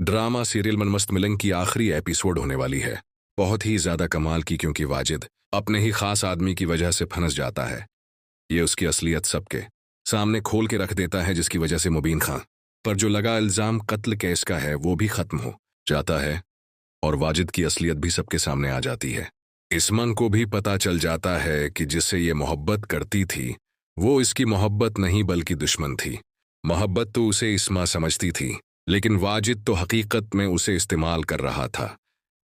Drama serial मन मस्त मिलन की आखिरी एपिसोड होने वाली है। बहुत ही ज्यादा कमाल की, क्योंकि वाजिद अपने ही खास आदमी की वजह से फंस जाता है। ये उसकी असलियत सबके सामने खोल के रख देता है, जिसकी वजह से मुबीन खां पर जो लगा इल्जाम कत्ल केस का है वो भी खत्म हो जाता है और वाजिद की असलियत भी सबके सामने आ जाती है। इस्मा को भी पता चल जाता है कि जिससे ये मोहब्बत करती थी वो इसकी मोहब्बत नहीं बल्कि दुश्मन थी। मोहब्बत तो उसे इस्मा समझती थी, लेकिन वाजिद तो हकीकत में उसे इस्तेमाल कर रहा था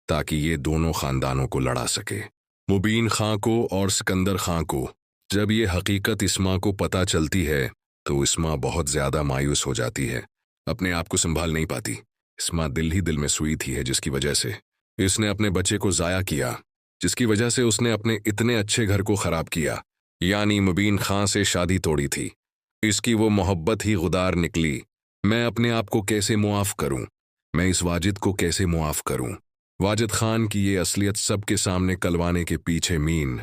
ताकि ये दोनों खानदानों को लड़ा सके। मुबीन खां को और सिकंदर खां को जब ये हकीकत इस्मा को पता चलती है तो इस्मा बहुत ज्यादा मायूस हो जाती है, अपने आप को संभाल नहीं पाती। इस्मा दिल ही दिल में सुई थी है, जिसकी वजह से इसने अपने बच्चे को जाया किया, जिसकी वजह से उसने अपने इतने अच्छे घर को खराब किया, यानी मुबीन खां से शादी तोड़ी थी। इसकी वो मोहब्बत ही गुदार निकली। मैं अपने आप को कैसे मुआफ करूं? मैं इस वाजिद को कैसे मुआफ करूं? वाजिद खान की ये असलियत सबके सामने कलवाने के पीछे मीन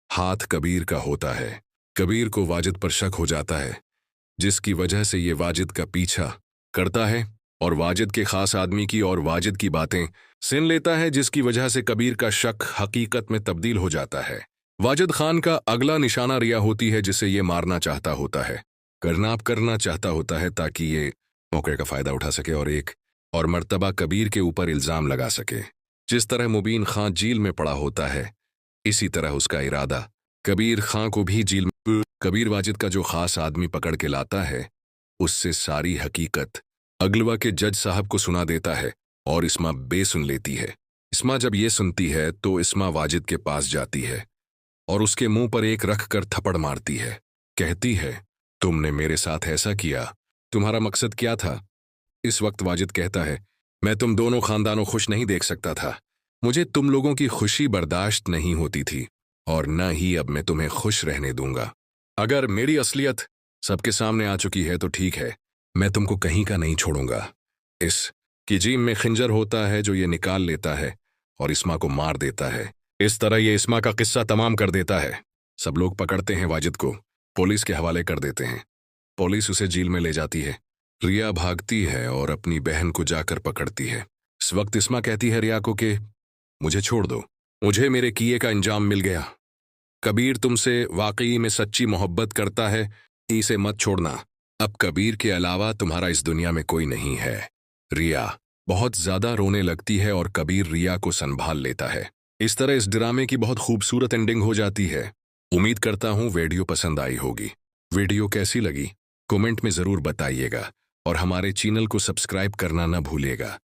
हाथ कबीर का होता है। कबीर को वाजिद पर शक हो जाता है, जिसकी वजह से ये वाजिद का पीछा करता है और वाजिद के खास आदमी की और वाजिद की बातें सुन लेता है, जिसकी वजह से कबीर का शक हकीकत में तब्दील हो जाता है। वाजिद खान का अगला निशाना रिया होती है, जिसे ये मारना चाहता होता है, करनाप करना चाहता होता है, ताकि ये मौके का फायदा उठा सके और एक और मर्तबा कबीर के ऊपर इल्जाम लगा सके। जिस तरह मुबीन खां जेल में पड़ा होता है, इसी तरह उसका इरादा कबीर खां को भी जेल में। कबीर वाजिद का जो खास आदमी पकड़ के लाता है, उससे सारी हकीकत अगलवा के जज साहब को सुना देता है और इस्मा बेसुन लेती है। इस्मा जब ये सुनती है तो इस्मा वाजिद के पास जाती है और उसके मुंह पर एक रख कर थप्पड़ मारती है। कहती है, तुमने मेरे साथ ऐसा किया, तुम्हारा मकसद क्या था? इस वक्त वाजिद कहता है, मैं तुम दोनों खानदानों खुश नहीं देख सकता था। मुझे तुम लोगों की खुशी बर्दाश्त नहीं होती थी और न ही अब मैं तुम्हें खुश रहने दूंगा। अगर मेरी असलियत सबके सामने आ चुकी है तो ठीक है, मैं तुमको कहीं का नहीं छोड़ूंगा। इस की जीम में खंजर होता है जो ये निकाल लेता है और इस्मा को मार देता है। इस तरह ये इस्मा का किस्सा तमाम कर देता है। सब लोग पकड़ते हैं वाजिद को, पुलिस के हवाले कर देते हैं। पुलिस उसे जेल में ले जाती है। रिया भागती है और अपनी बहन को जाकर पकड़ती है। इस वक्त इस्मा कहती है रिया को कि मुझे छोड़ दो, मुझे मेरे किए का इंजाम मिल गया। कबीर तुमसे वाकई में सच्ची मोहब्बत करता है, इसे मत छोड़ना। अब कबीर के अलावा तुम्हारा इस दुनिया में कोई नहीं है। रिया बहुत ज्यादा रोने लगती है और कबीर रिया को संभाल लेता है। इस तरह इस ड्रामे की बहुत खूबसूरत एंडिंग हो जाती है। उम्मीद करता हूँ वीडियो पसंद आई होगी। वीडियो कैसी लगी कमेंट में जरूर बताइएगा और हमारे चैनल को सब्सक्राइब करना न भूलिएगा।